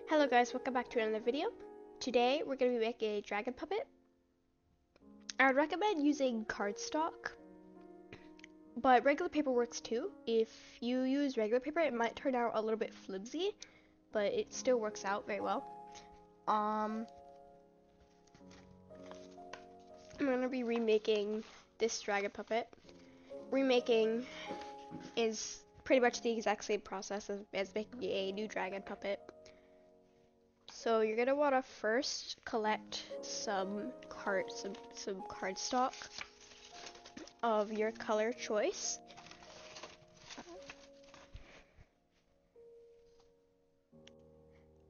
Hello guys, welcome back to another video. Today we're going to be making a dragon puppet. I would recommend using cardstock, but regular paper works too. If you use regular paper, it might turn out a little bit flimsy, but it still works out very well. I'm going to be remaking this dragon puppet. Remaking is pretty much the exact same process as making a new dragon puppet. So you're gonna want to first collect some cardstock of your color choice.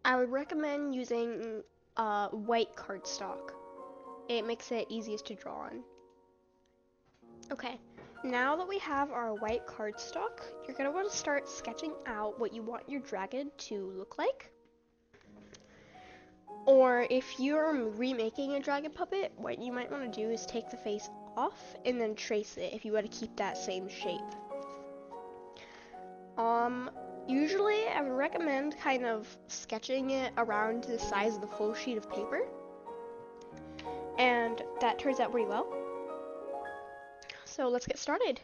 I would recommend using white cardstock. It makes it easiest to draw on. Okay, now that we have our white cardstock, you're gonna want to start sketching out what you want your dragon to look like. Or if you're remaking a dragon puppet, what you might want to do is take the face off and then trace it if you want to keep that same shape. Usually I would recommend kind of sketching it around the size of the full sheet of paper, and that turns out pretty well. So let's get started.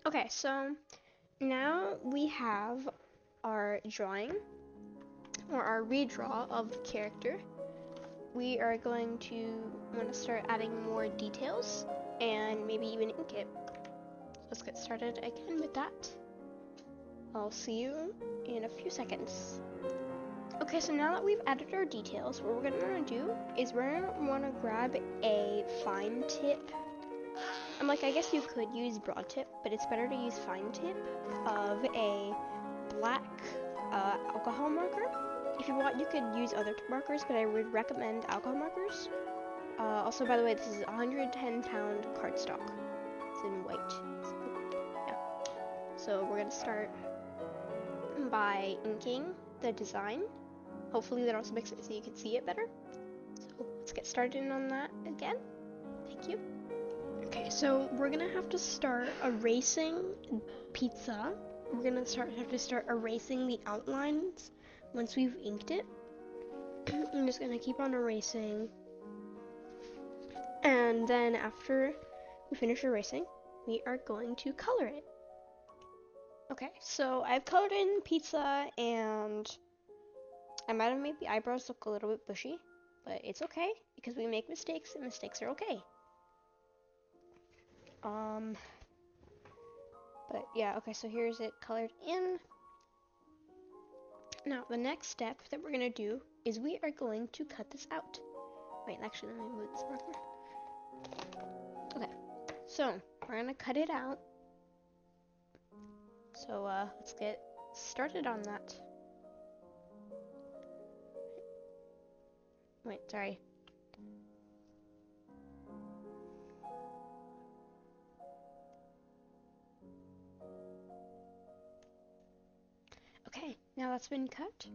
Okay, so now we have our drawing, or our redraw of the character. We are going to want to start adding more details and maybe even ink it. Let's get started again with that. I'll see you in a few seconds. Okay, so now that we've added our details, what we're gonna want to do is we're gonna want to grab a fine tip. I guess you could use broad tip, but it's better to use fine tip of a black alcohol marker. If you want, you could use other markers, but I would recommend alcohol markers. Also, by the way, this is 110-pound cardstock. It's in white. Yeah. So we're gonna start by inking the design. Hopefully that also makes it so you can see it better. So let's get started on that again. Thank you. Okay, so we're gonna have to start erasing pizza. We're gonna have to start erasing the outlines once we've inked it. I'm just gonna keep on erasing. And then after we finish erasing, we are going to color it. Okay, so I've colored in pizza, and I might have made the eyebrows look a little bit bushy, but it's okay because we make mistakes and mistakes are okay. But yeah, okay, so here's it colored in. Now, the next step that we're gonna do is we are going to cut this out. Wait, actually, let me move this marker. Okay, so we're gonna cut it out. So let's get started on that. Wait, sorry. Okay, now that's been cut.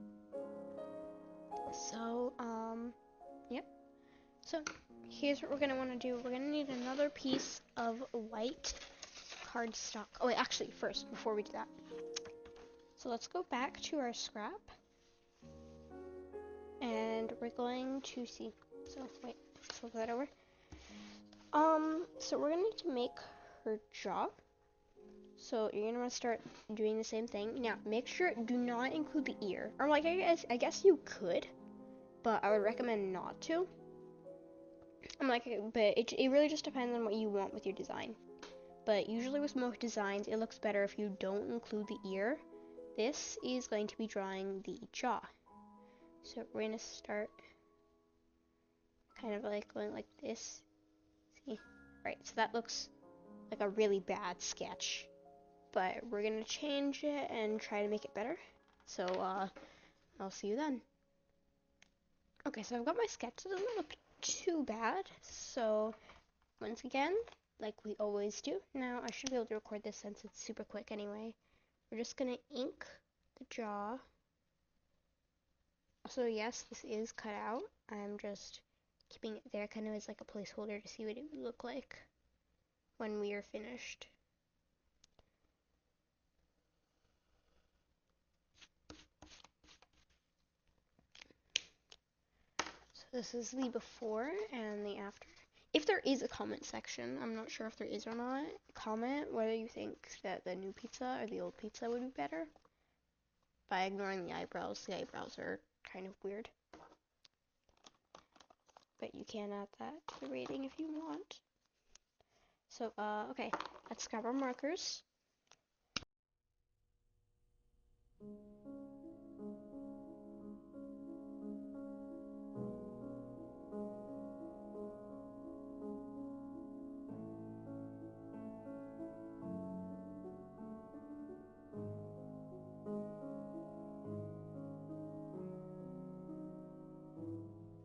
So, yep. So, here's what we're gonna want to do. We're gonna need another piece of white cardstock. Oh wait, actually, first, before we do that. So let's go back to our scrap. And we're going to see, so wait, let's flip that over. So we're gonna need to make her jaw. So you're gonna want to start doing the same thing. Now, make sure do not include the ear. Or I guess you could, but I would recommend not to. But it really just depends on what you want with your design. But usually with most designs, it looks better if you don't include the ear. This is going to be drawing the jaw. So we're gonna start kind of like going like this. See? Right, so that looks like a really bad sketch. But we're gonna change it and try to make it better. So I'll see you then. Okay, so I've got my sketch. It doesn't look too bad. So once again, like we always do. Now I should be able to record this since it's super quick anyway. We're just gonna ink the jaw. So yes, this is cut out. I'm just keeping it there kind of as like a placeholder to see what it would look like when we are finished. this is the before and the after. If there is a comment section, I'm not sure if there is or not, comment whether you think that the new pizza or the old pizza would be better. By ignoring the eyebrows are kind of weird. But you can add that to the rating if you want. So, okay, let's grab our markers.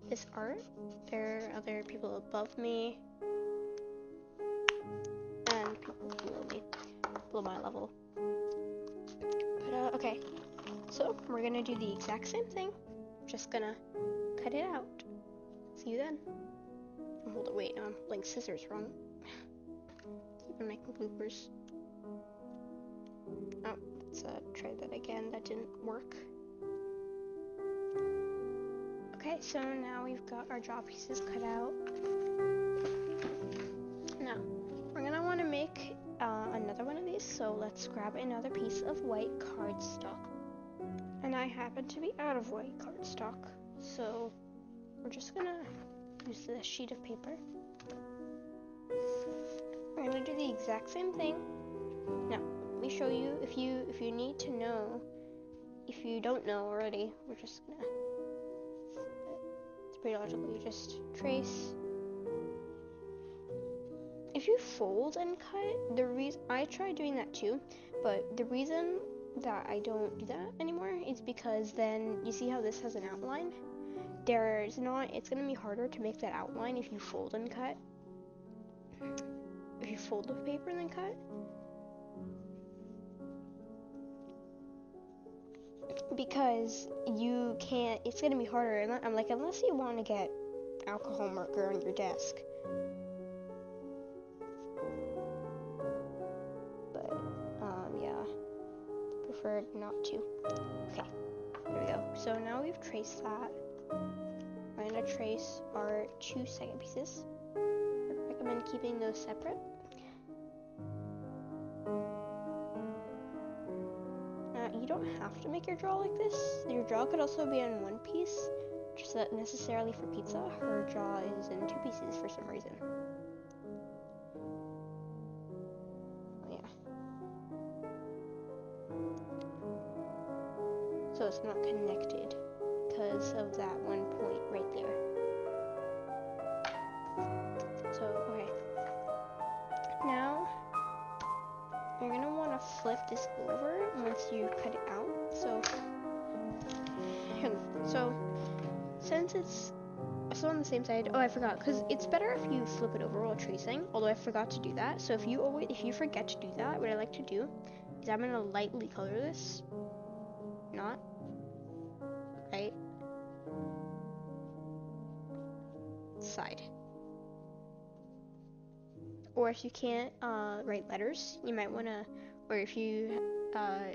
This art, there are other people above me and people below me, below my level. But okay, so we're gonna do the exact same thing, just gonna cut it out. See you then. Oh, hold it, wait, no, I'm holding scissors wrong. Keep making bloopers. Oh, let's try that again, that didn't work. Okay, so now we've got our jaw pieces cut out. Now, we're gonna want to make another one of these, so let's grab another piece of white cardstock. And I happen to be out of white cardstock, so we're just gonna use this sheet of paper. We're gonna do the exact same thing. Now, let me show you, if you need to know, if you don't know already, we're just gonna, it's pretty logical, you just trace. If you fold and cut, the reason, I tried doing that too, but the reason that I don't do that anymore is because then, you see how this has an outline? There's not, it's gonna be harder to make that outline if you fold and cut. If you fold the paper and then cut. Because you can't, it's gonna be harder, I'm like, unless you want to get alcohol marker on your desk. But, yeah, prefer not to. Okay, there we go. So now we've traced that. I'm gonna trace our 2 second pieces. I recommend keeping those separate. You don't have to make your jaw like this. Your jaw could also be in one piece, just that necessarily for pizza, her jaw is in 2 pieces for some reason. Oh, yeah. So it's not connected because of that one point right there. So, okay. Now, you're gonna want to flip this over once you cut it out. So since it's also on the same side, oh, I forgot, because it's better if you flip it over while tracing, although I forgot to do that. So if you forget to do that, what I like to do is I'm gonna lightly color this. Not right side. Or if you can't write letters, you might wanna, or if you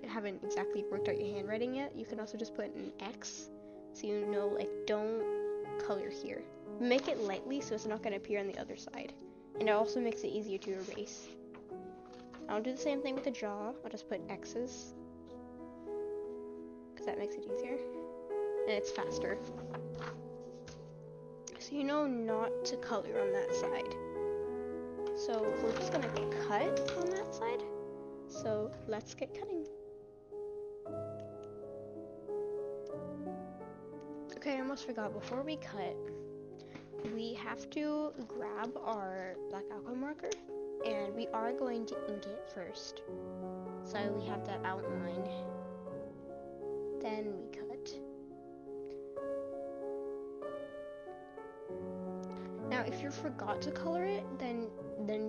haven't exactly worked out your handwriting yet, you can also just put an X, so you know, like, don't color here. Make it lightly so it's not gonna appear on the other side, and it also makes it easier to erase. I'll do the same thing with the jaw. I'll just put X's, because that makes it easier, and it's faster. So you know not to color on that side. So we're just gonna cut on that side. So let's get cutting. Okay, I almost forgot. Before we cut, we have to grab our black alcohol marker, and we are going to ink it first. So we have that outline. Then we cut. Now, if you forgot to color it, then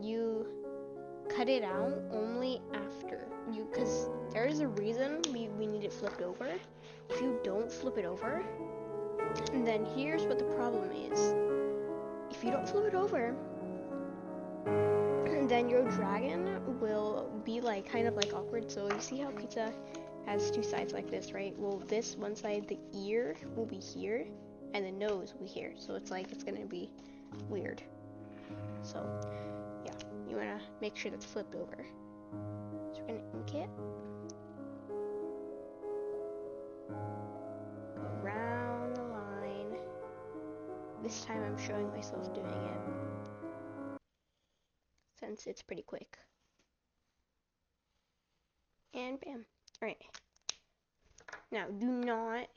you cut it out only after you, because there is a reason we need it flipped over. If you don't flip it over, then here's what the problem is. If you don't flip it over, then your dragon will be like kind of like awkward. So you see how pizza has 2 sides like this, right? Well, this one side, the ear will be here, and the nose will be here. So it's like it's gonna be weird. So yeah, you wanna make sure that's flipped over. So we're gonna ink it. Go around the line. This time I'm showing myself doing it, since it's pretty quick. And bam. Alright. Now, do not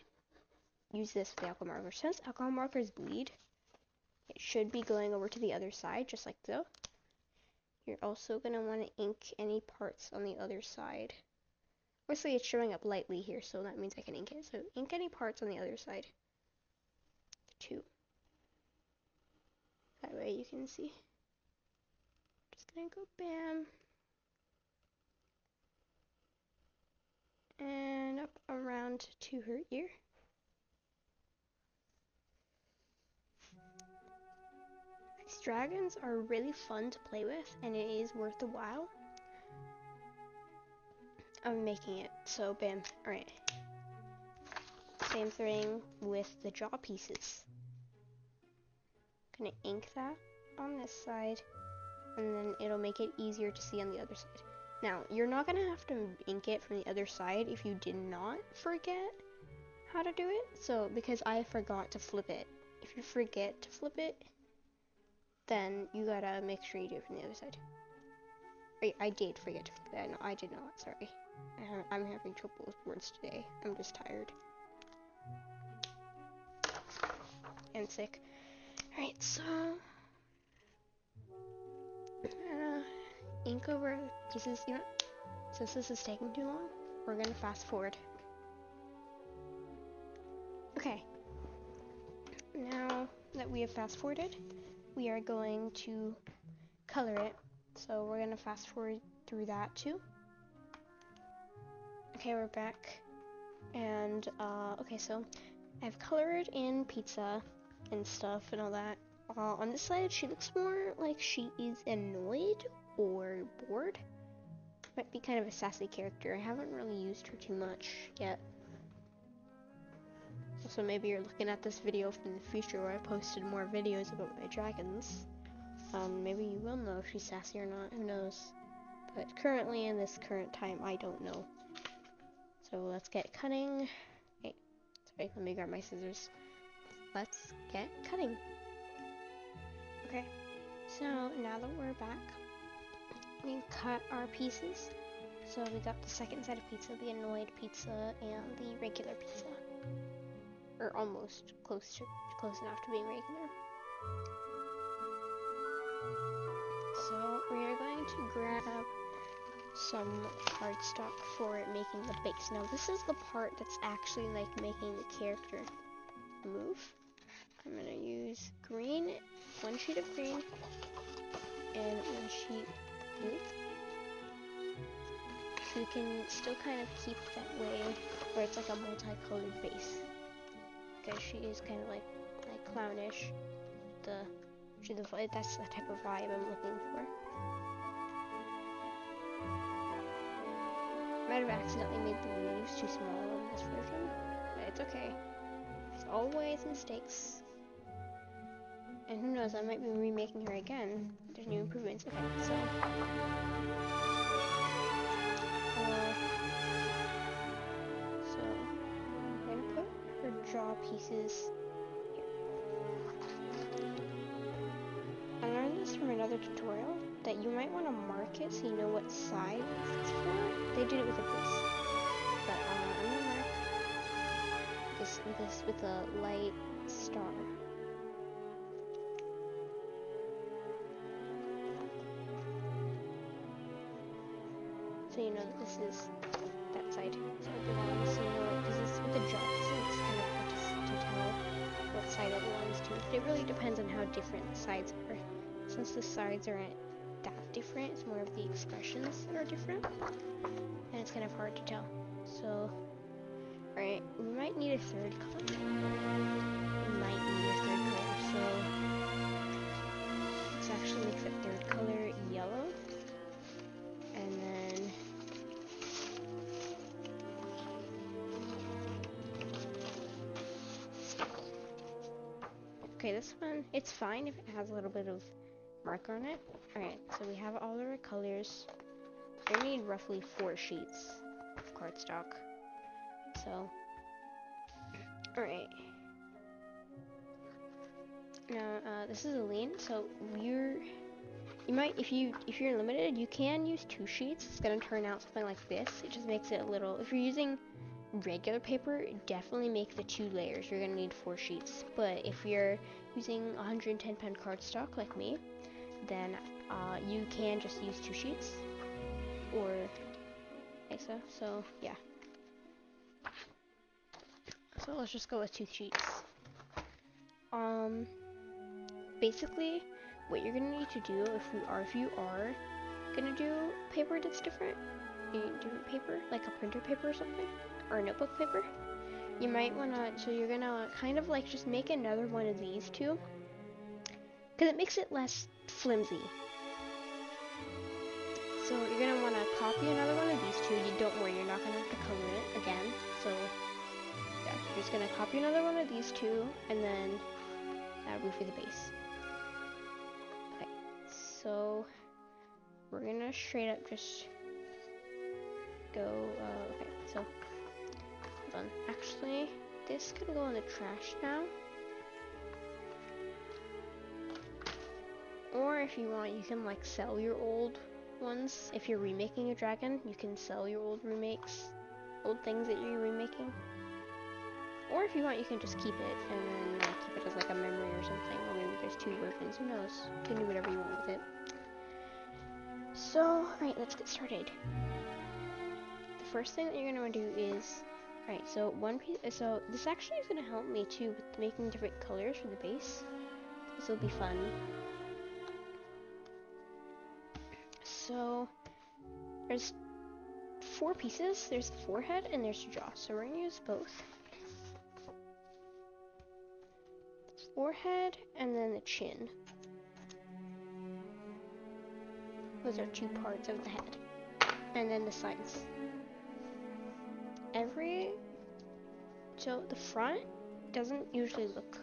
use this with the alcohol marker. Since alcohol markers bleed, it should be going over to the other side, just like so. You're also going to want to ink any parts on the other side. Obviously, it's showing up lightly here, so that means I can ink it. So, ink any parts on the other side, too. That way you can see. Just going to go bam. And up around to her ear. These dragons are really fun to play with, and it is worth the while. I'm making it, so bam. Alright. Same thing with the jaw pieces. Gonna ink that on this side, and then it'll make it easier to see on the other side. Now, you're not gonna have to ink it from the other side if you did not forget how to do it. So, because I forgot to flip it. If you forget to flip it, then you gotta make sure you do it from the other side. I did forget to flip it. No, I did not. Sorry. I'm having trouble with words today. I'm just tired. And sick. Alright, so ink over pieces. You know, since this is taking too long, we're gonna fast forward. Okay. Now that we have fast forwarded, we are going to color it. So we're gonna fast forward through that too. Okay, we're back. And okay, so I've colored in pizza and stuff and all that. On this side, she looks more like she is annoyed or bored. Might be kind of a sassy character. I haven't really used her too much yet. So maybe you're looking at this video from the future where I posted more videos about my dragons. Maybe you will know if she's sassy or not, who knows. But currently, in this current time, I don't know. So let's get cutting. Hey, sorry, let me grab my scissors. Let's get cutting. Okay, so now that we're back, we cut our pieces. So we got the second set of pizza, the annoyed pizza, and the regular pizza. Or almost close enough to being regular. So we are going to grab some cardstock for making the base. Now this is the part that's actually like making the character move. I'm gonna use green, one sheet of green, and one sheet blue. So you can still kind of keep that way where it's like a multicolored base. Because she is kind of like clownish. That's the type of vibe I'm looking for. Might have accidentally made the leaves too small in this version, but it's okay. There's always mistakes. And who knows, I might be remaking her again. There's new improvements. Okay, so I'm gonna put her jaw pieces here. I learned this from another tutorial that you might want to mark it so you know what side it's for. They did it with a base, but I'm gonna mark this with a light star. So you know that this is that side. So it belongs, you know, because it's with the jaw, so it's kind of hard to tell what side it belongs to. But it really depends on how different the sides are. Since the sides aren't that different, it's more of the expressions that are different. And it's kind of hard to tell. So, alright, we might need a third color. So let's actually make the third color yellow. And then okay, this one, it's fine if it has a little bit of marker on it. Alright, so we have all of our colors. We need roughly 4 sheets of cardstock. So, alright. Now, this is a lean, so you might, if you're limited, you can use 2 sheets. It's gonna turn out something like this. It just makes it a little, if you're using regular paper, definitely make the 2 layers. You're gonna need 4 sheets. But if you're using 110-pound cardstock like me, then you can just use 2 sheets, or like so. So yeah. So let's just go with 2 sheets. Basically, what you're gonna need to do if you are gonna do paper that's different, different paper, like a printer paper or something, or a notebook paper, you might wanna, so you're gonna kind of like just make another one of these two, because it makes it less flimsy. So you're gonna wanna copy another one of these two. You don't worry, you're not gonna have to color it again. So yeah, you're just gonna copy another one of these two, and then that will be for the base. Okay, so we're gonna straight up just go, okay, so, hold on, actually, this can go in the trash now, or if you want, you can, like, sell your old ones. If you're remaking a dragon, you can sell your old remakes, old things that you're remaking, or if you want, you can just keep it, and then keep it as, like, a memory or something, or maybe there's 2 versions, who knows, you can do whatever you want with it. So, alright, let's get started. The first thing that you're gonna want to do is, alright, so one piece, so this actually is gonna help me too with making different colors for the base. This will be fun. So, there's 4 pieces. There's the forehead and there's the jaw. So we're gonna use both. Forehead and then the chin. Those are 2 parts of the head. And then the sides. So the front doesn't usually look,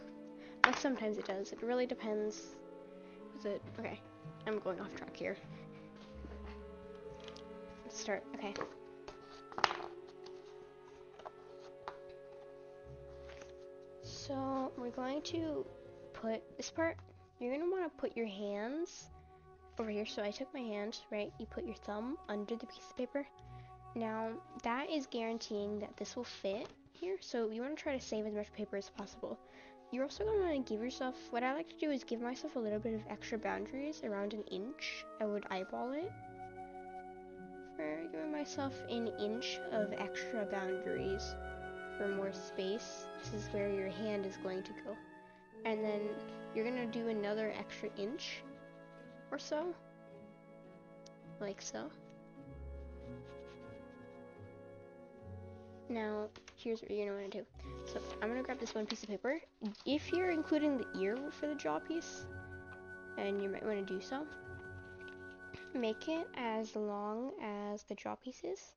but sometimes it does. It really depends. Okay, I'm going off track here. Let's start, okay. So we're going to put this part, you're gonna wanna put your hands over here. So I took my hand, right? You put your thumb under the piece of paper. Now that is guaranteeing that this will fit here. So you wanna try to save as much paper as possible. You're also gonna wanna give yourself, what I like to do is give myself a little bit of extra boundaries, around 1 inch. I would eyeball it. For giving myself 1 inch of extra boundaries for more space. This is where your hand is going to go. And then you're gonna do another extra inch or so. Like so. Now, here's what you're gonna wanna do. So I'm gonna grab this 1 piece of paper. If you're including the ear for the jaw piece, and you might wanna do so, make it as long as the jaw piece is.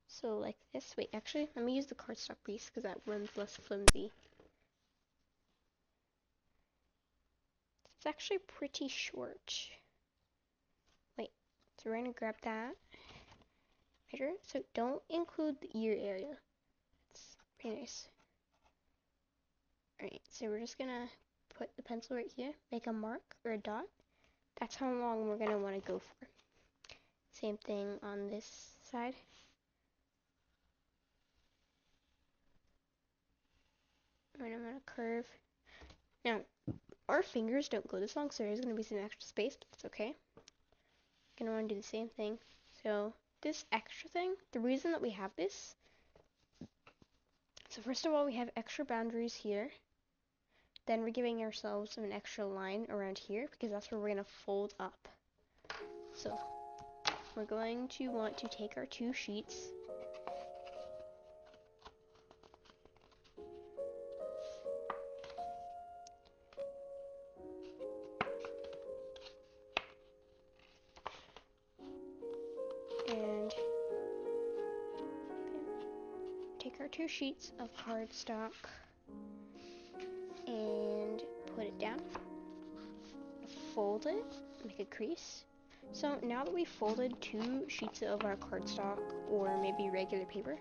So like this. Wait, actually, let me use the cardstock piece because that runs less flimsy. It's actually pretty short. Wait, so we're gonna grab that measure. So don't include the ear area. It's pretty nice. Alright, so we're just gonna put the pencil right here, make a mark or a dot. That's how long we're gonna wanna go for. Same thing on this side. And I'm gonna curve. Now, our fingers don't go this long, so there's gonna be some extra space, but that's okay. Gonna wanna do the same thing. So this extra thing, the reason that we have this, so first of all, we have extra boundaries here. Then we're giving ourselves an extra line around here because that's where we're gonna fold up. So we're going to want to take our 2 sheets, and take our 2 sheets of cardstock and put it fold it, make a crease. So now that we folded 2 sheets of our cardstock, or maybe regular paper,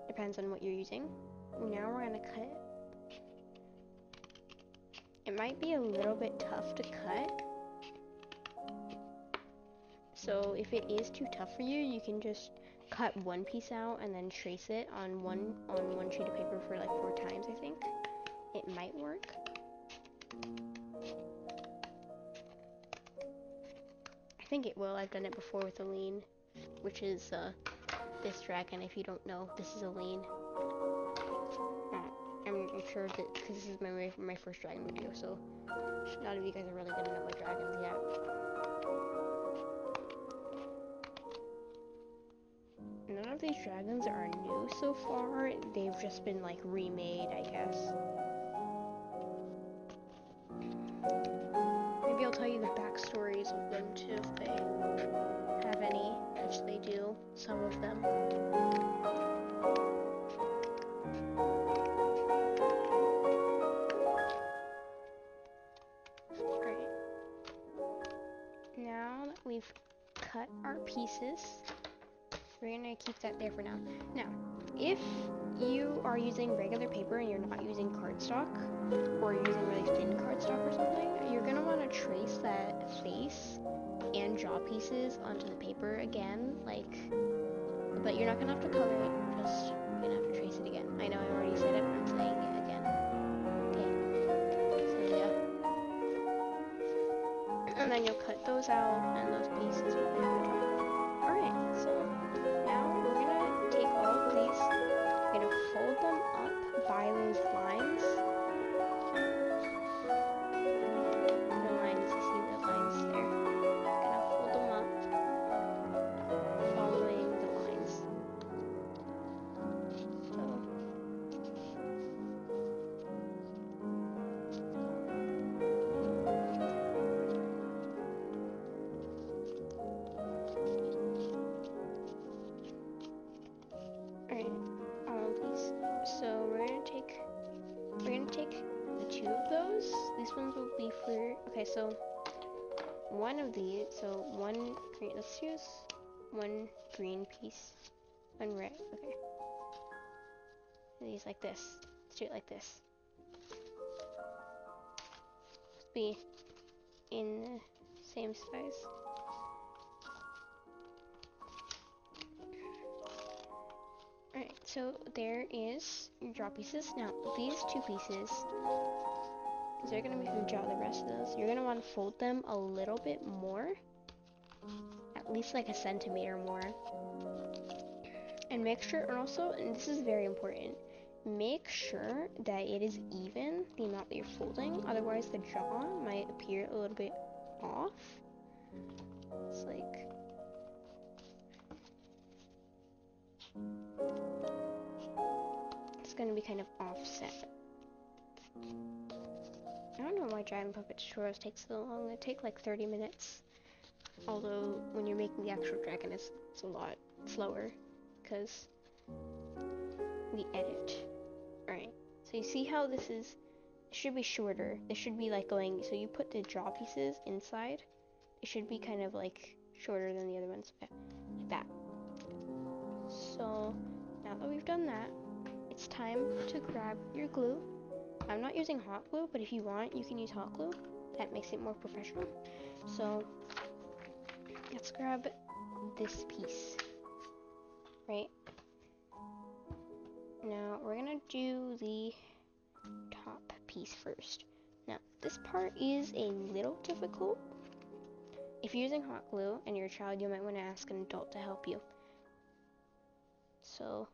depends on what you're using. Now we're gonna cut it. It might be a little bit tough to cut. So if it is too tough for you, you can just cut one piece out and then trace it on one sheet of paper for like 4 times, I think. It might work. I think it will. I've done it before with a lean, which is this dragon. If you don't know, this is a lean. I'm sure that because this is my first dragon video, so none of you guys are really gonna know my dragons yet. None of these dragons are new so far. They've just been like remade, I guess. Maybe I'll tell you the backstories of them too, if they have any, which they do, some of them. Alright. Now that we've cut our pieces, we're gonna keep that there for now. Now, if you are using regular paper and you're not using cardstock, or you're using really thin cardstock or something, you're gonna want to trace that face and jaw pieces onto the paper again, like, but you're not gonna have to color it, just, you're gonna have to trace it again. I know I already said it, but I'm saying it again. Okay, so yeah. And then you'll cut those out, and those pieces will be on the jaw. Alright, so now we're gonna take all of these, we're gonna fold them up by those lines. The lines, you see the lines there? Gonna fold them up, following the lines. So, alright, all of these. So we're gonna take the 2 of those. These ones will be for, okay, so one of these, so one green, let's use one green piece, one red, okay. These like this, let's do it like this. Let's be in the same size. Alright, so there is your jaw pieces. Now, these 2 pieces, because they're going to make the jaw the rest of those, you're going to want to fold them a little bit more. At least like a centimeter more. And make sure, and also, and this is very important, make sure that it is even, the amount that you're folding. Otherwise, the jaw might appear a little bit off. It's like... it's gonna be kind of offset. I don't know why Dragon Puppet tutorials take so long. They take like 30 minutes. Although when you're making the actual dragon, it's a lot slower because we edit. Alright, so you see how this is, it should be shorter. This should be like going, so you put the jaw pieces inside. It should be kind of like shorter than the other ones. Okay, like that. So now that we've done that, it's time to grab your glue. I'm not using hot glue, but if you want, you can use hot glue. That makes it more professional. So let's grab this piece, right? Now we're gonna do the top piece first. Now this part is a little difficult. If you're using hot glue and you're a child, you might want to ask an adult to help you. So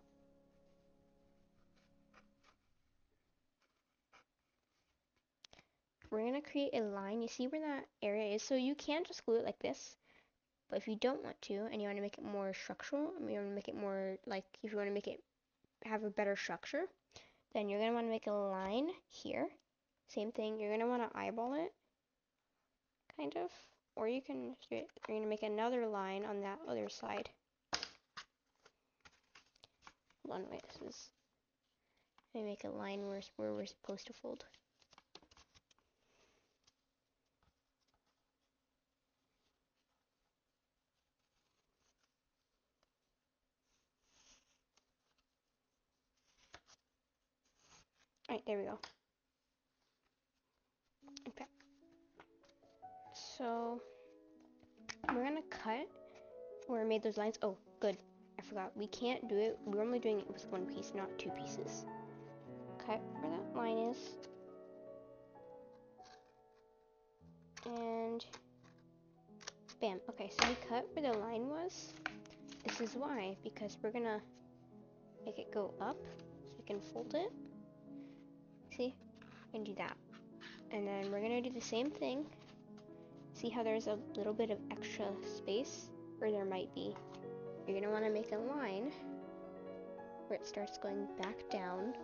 we're gonna create a line. You see where that area is? So you can just glue it like this. But if you don't want to, and you want to make it more structural, and you want to make it more, like, if you want to make it have a better structure, then you're going to want to make a line here. Same thing, you're going to want to eyeball it, kind of. Or you can do it, you're going to make another line on that other side. Hold on, wait, this is, let me make a line where we're supposed to fold. Alright, there we go. Okay. So, we're gonna cut where we made those lines. Oh, good. I forgot. We can't do it. We're only doing it with one piece, not two pieces. Cut where that line is. And bam. Okay, so we cut where the line was. This is why, because we're gonna make it go up. So we can fold it. See? We can do that. And then we're gonna do the same thing. See how there's a little bit of extra space? Or there might be. You're gonna wanna make a line where it starts going back down.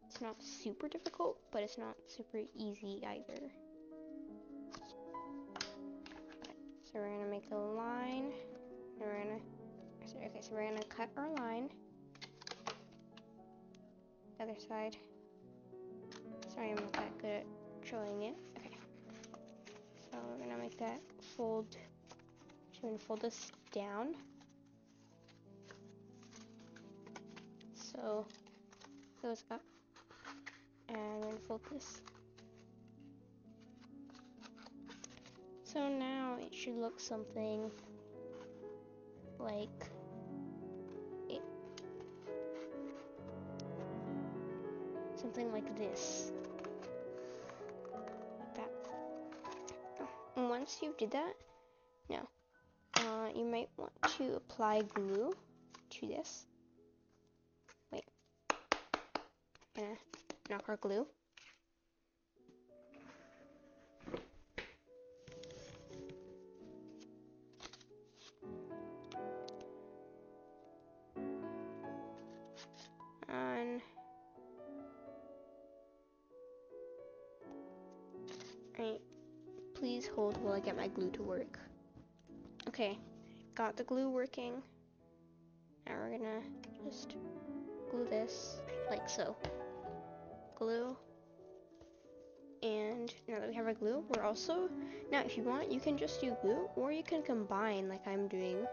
It's not super difficult, but it's not super easy either. So we're gonna make a line, and we're gonna, okay, so we're gonna cut our line. The other side. Sorry, I'm not that good at showing it. Okay. So we're gonna make that fold. So we're gonna fold this down. So it goes up. And we're gonna fold this. So now it should look something like it. Something like this. Like that. And once you did that, now, you might want to apply glue to this. Wait. Gonna knock our glue. On. Alright. Please hold while I get my glue to work. Okay. Got the glue working. Now we're gonna just glue this like so. Glue. And now that we have our glue, we're also, now if you want, you can just do glue, or you can combine like I'm doing,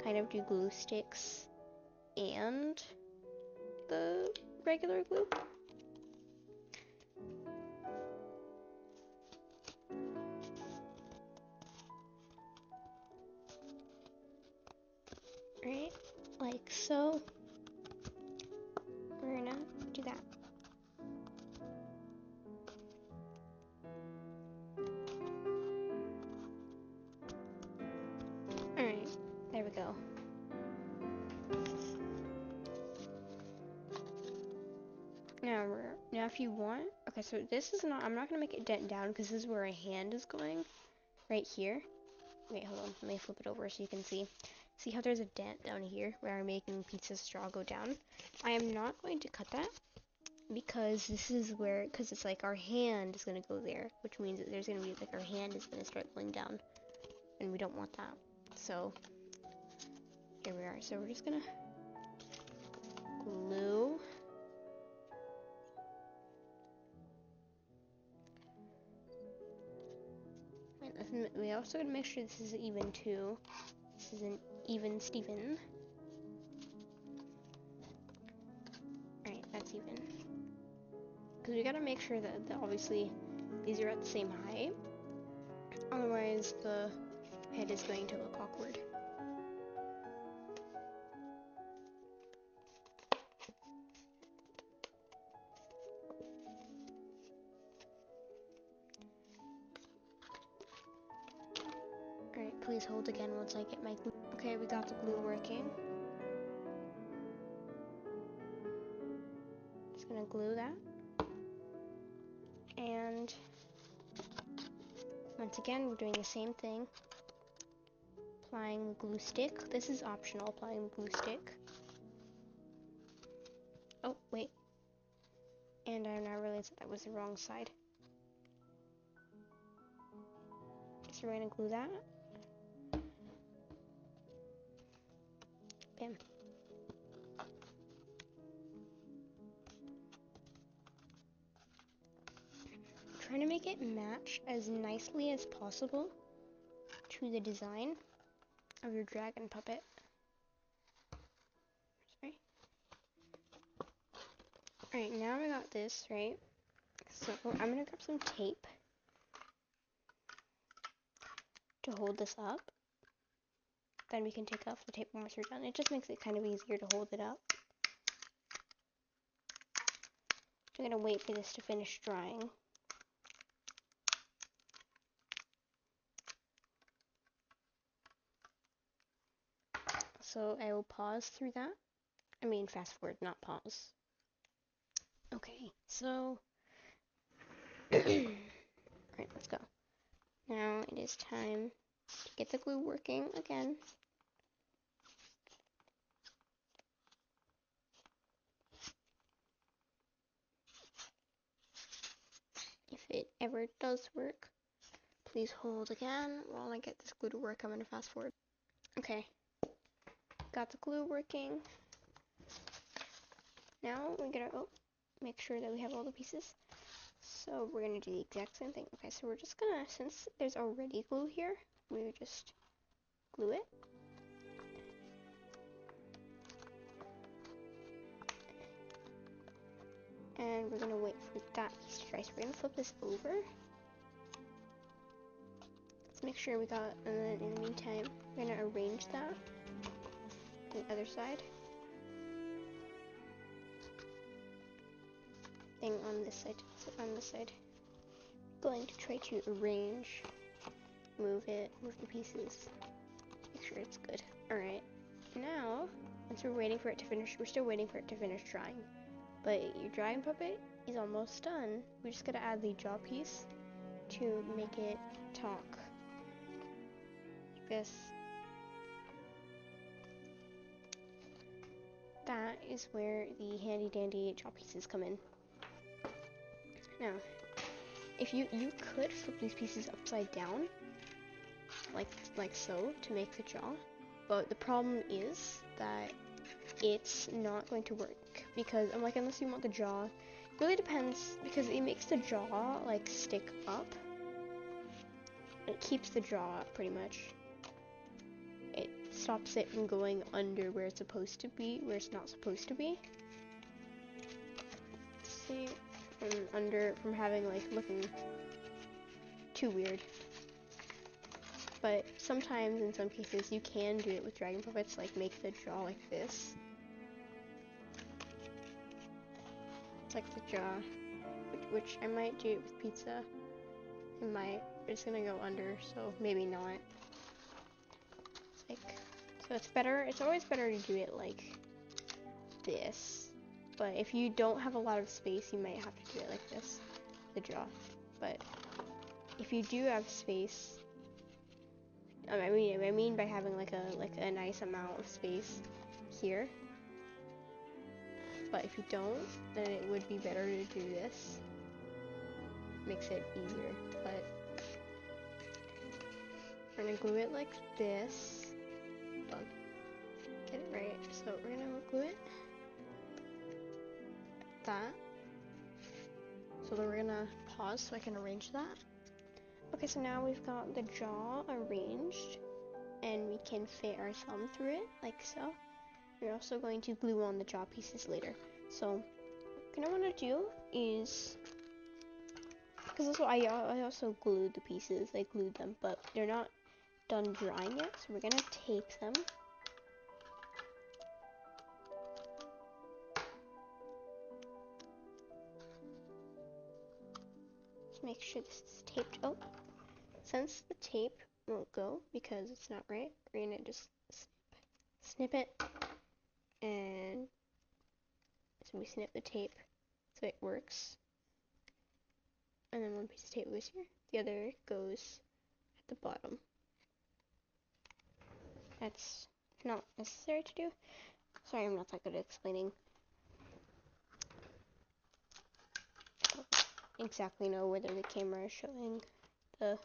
kind of do glue sticks and the regular glue. Right, like so. We're gonna do that. Alright, there we go. Now if you want, okay, so this is not, I'm not gonna make it dent down because this is where a hand is going, right here. Wait, hold on, let me flip it over so you can see. See how there's a dent down here where I'm making pieces of straw go down? I am not going to cut that because this is where, because it's like our hand is gonna go there, which means that there's gonna be like our hand is gonna start going down, and we don't want that. So here we are. So we're just gonna glue. And we also gotta make sure this is even too. This is an even Steven. Alright, that's even. Because we gotta make sure that obviously these are at the same height. Otherwise the head is going to look awkward. Alright, please hold again once I get my glue. Okay, we got the glue working. Just gonna glue that. And once again, we're doing the same thing. Applying glue stick. This is optional, applying glue stick. Oh, wait. And I now realized that was the wrong side. So we're gonna glue that. Bam. Trying to make it match as nicely as possible to the design. of your dragon puppet. Sorry. Alright, now we got this, right? So I'm gonna grab some tape to hold this up. Then we can take off the tape once we're done. It just makes it kind of easier to hold it up. I'm gonna wait for this to finish drying. So I will pause through that. I mean fast forward, not pause. Okay, so alright, let's go. Now it is time to get the glue working again. If it ever does work, please hold again while I get this glue to work. I'm gonna fast forward. Okay, got the glue working. Now we gotta make sure that we have all the pieces. So we're gonna do the exact same thing. Okay, so we're just gonna, since there's already glue here, we just glue it. And we're gonna wait for that piece to dry. So we're gonna flip this over. Let's make sure we got, and then in the meantime, we're gonna arrange that on the other side. Thing on this side, on this side. Going to try to arrange, move the pieces, make sure it's good. Alright, now, once we're waiting for it to finish, we're still waiting for it to finish drying. But your dragon puppet is almost done. We just gotta add the jaw piece to make it talk. Like this. That is where the handy dandy jaw pieces come in. Now, if you could flip these pieces upside down, like so, to make the jaw, but the problem is that it's not going to work because I'm like, unless you want the jaw, it really depends, because it makes the jaw like stick up. It keeps the jaw up pretty much. It stops it from going under where it's supposed to be, where it's not supposed to be. See, from having like looking too weird. But sometimes, in some cases, you can do it with dragon puppets, like make the jaw like this. It's like the jaw, which I might do it with pizza. It might, but it's gonna go under, so maybe not. It's like, so it's better, it's always better to do it like this. But if you don't have a lot of space, you might have to do it like this, the jaw. But if you do have space, I mean by having like a nice amount of space here. But if you don't, then it would be better to do this. Makes it easier. But we're gonna glue it like this. Hold on. Get it right. So we're gonna glue it like that. So then we're gonna pause so I can arrange that. Okay, so now we've got the jaw arranged, and we can fit our thumb through it, like so. We're also going to glue on the jaw pieces later. So, what I want to do is, because I also glued the pieces, I glued them, but they're not done drying yet, so we're gonna tape them. Let's make sure this is taped. Oh, since the tape won't go because it's not right, we're gonna just snip it, and so we snip the tape so it works. And then one piece of tape goes here, the other goes at the bottom. That's not necessary to do. Sorry, I'm not that good at explaining. I don't exactly know whether the camera is showing the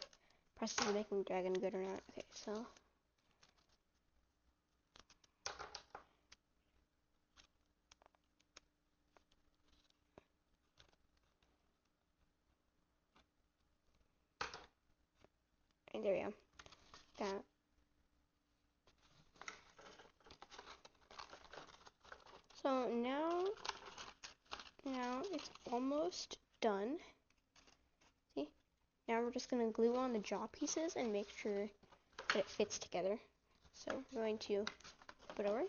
process of making dragon good or not. Okay, so and there we go. That So now it's almost done. See? Now we're just going to glue on the jaw pieces and make sure that it fits together. So we're going to put it over.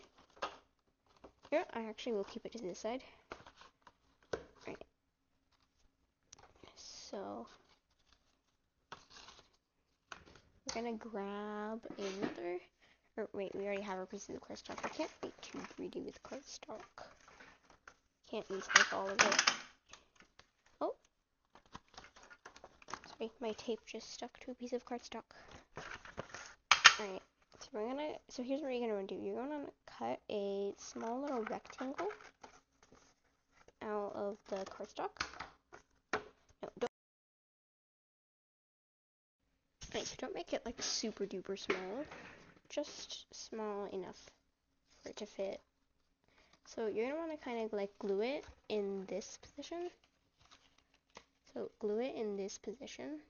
Here, I actually will keep it to this side. Right. So we're going to grab another, or wait, we already have our pieces of cardstock. I can't be too greedy with cardstock. Can't use like all of it. Oh, sorry, my tape just stuck to a piece of cardstock. Alright, so here's what you're gonna do. You're gonna cut a small little rectangle out of the cardstock. No, don't. Alright, so don't make it like super duper small. Just small enough for it to fit. So you're gonna wanna kind of like glue it in this position. So glue it in this position,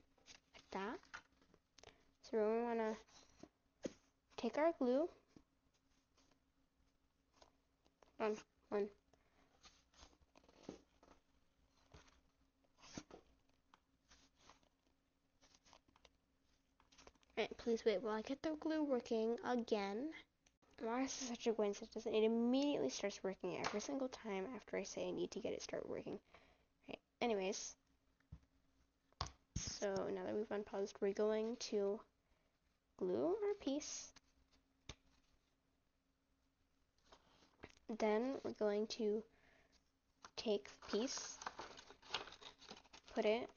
like that. So we're gonna wanna take our glue. One. Alright, please wait while I get the glue working again. Why is this such a coincidence? It immediately starts working every single time after I say I need to get it start working. Right. Anyways, so now that we've unpaused, we're going to glue our piece. Then we're going to take the piece, put it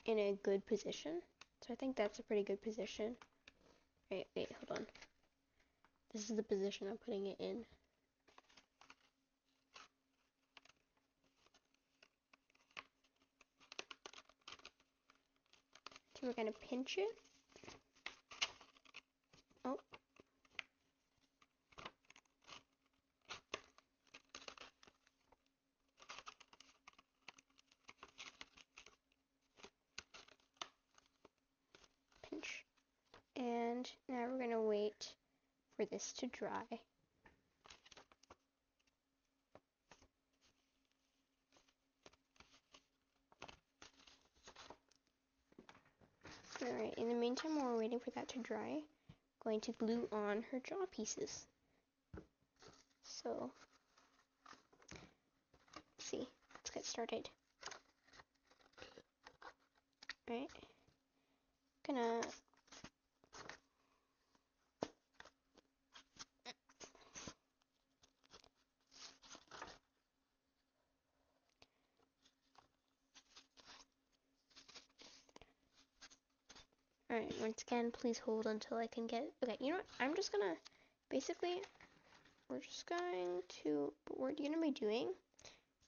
in a good position. So I think that's a pretty good position. Wait, hold on. This is the position I'm putting it in. So we're gonna pinch it. Oh. Pinch. And now we're gonna wait for this to dry. Alright, in the meantime, while we're waiting for that to dry, I'm going to glue on her jaw pieces. So, let's see, let's get started. Alright, gonna Alright, once again, please hold until I can get, okay, you know what, I'm just gonna, basically, we're just going to, what we're gonna be doing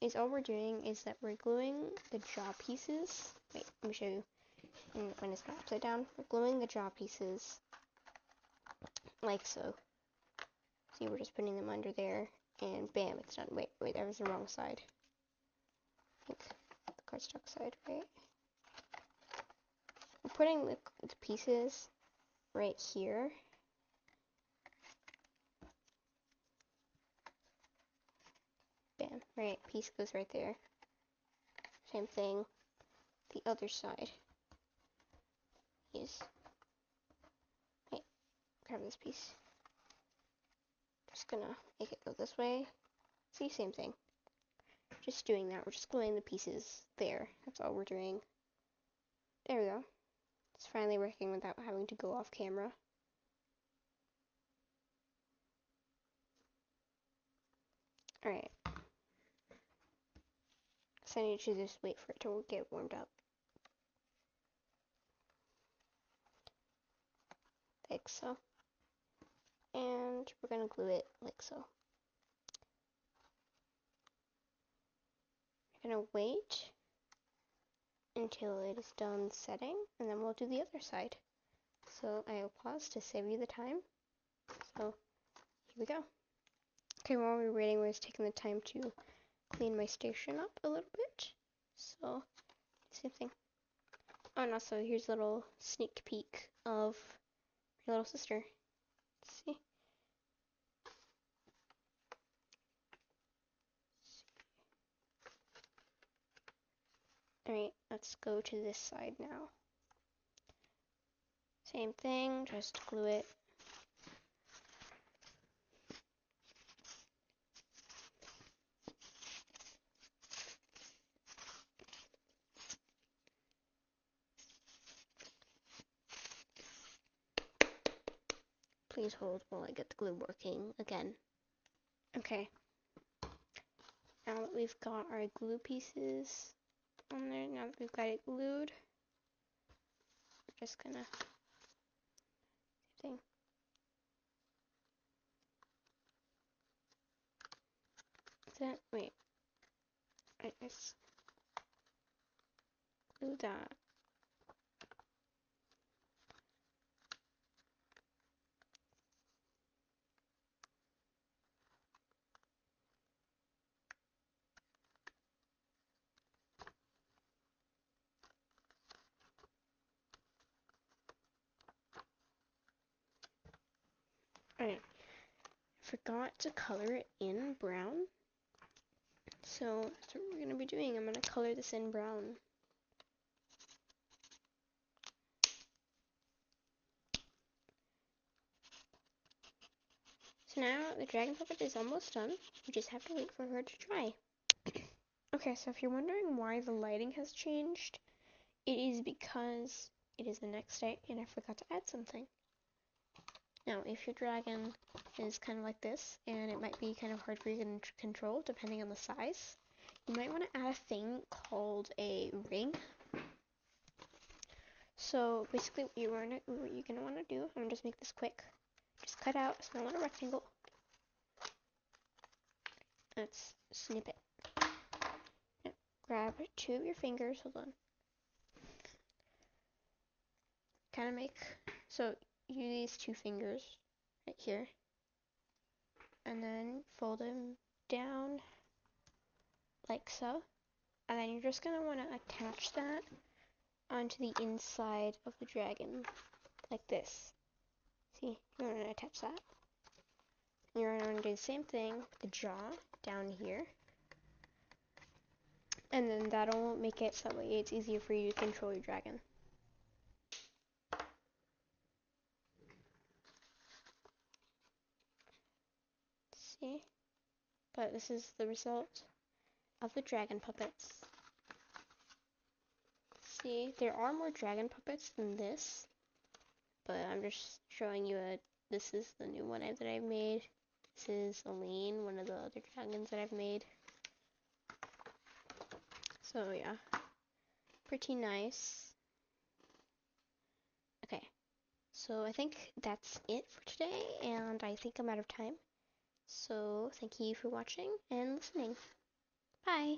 is, all we're doing is that we're gluing the jaw pieces, wait, let me show you, when it's not upside down, we're gluing the jaw pieces, like so. See, we're just putting them under there, and bam, it's done. Wait, that was the wrong side. I think the cardstock side, right? We're putting the pieces right here. Bam, right, piece goes right there. Same thing, the other side is, hey, grab this piece. Just gonna make it go this way. See, same thing. Just doing that, we're just gluing the pieces there. That's all we're doing. There we go. It's finally working without having to go off camera. Alright. So I need to just wait for it to get warmed up. Like so. And we're gonna glue it like so. We're gonna wait until it is done setting, and then we'll do the other side. So I will pause to save you the time. So here we go. Okay, while we were waiting, we're just taking the time to clean my station up a little bit. So, same thing. Oh, and also here's a little sneak peek of your little sister. Let's see. Alright, let's go to this side now. Same thing, just glue it. Please hold while I get the glue working again. Okay. Now that we've got our glue pieces on there, now that we've got it glued, we're just gonna thing. Wait, I just glue that. Alright, forgot to color it in brown. So that's what we're gonna be doing. I'm gonna color this in brown. So now the dragon puppet is almost done. We just have to wait for her to dry. Okay, so if you're wondering why the lighting has changed, it is because it is the next day and I forgot to add something. Now, if your dragon is kind of like this, and it might be kind of hard for you to control depending on the size, you might want to add a thing called a ring. So basically what you're going to want to do, I'm going to just make this quick. Just cut out a small little rectangle. Let's snip it. Now, grab 2 of your fingers, hold on. Kind of make, so use these 2 fingers right here. And then fold them down like so. And then you're just going to want to attach that onto the inside of the dragon, like this. See, you're going to attach that. You're going to do the same thing with the jaw down here. And then that'll make it so that way it's easier for you to control your dragon. See? But this is the result of the dragon puppets. See, there are more dragon puppets than this, but I'm just showing you this is the new one that I've made. This is Aline, one of the other dragons that I've made. So yeah, pretty nice. Okay, so I think that's it for today, and I think I'm out of time. So thank you for watching and listening. Bye!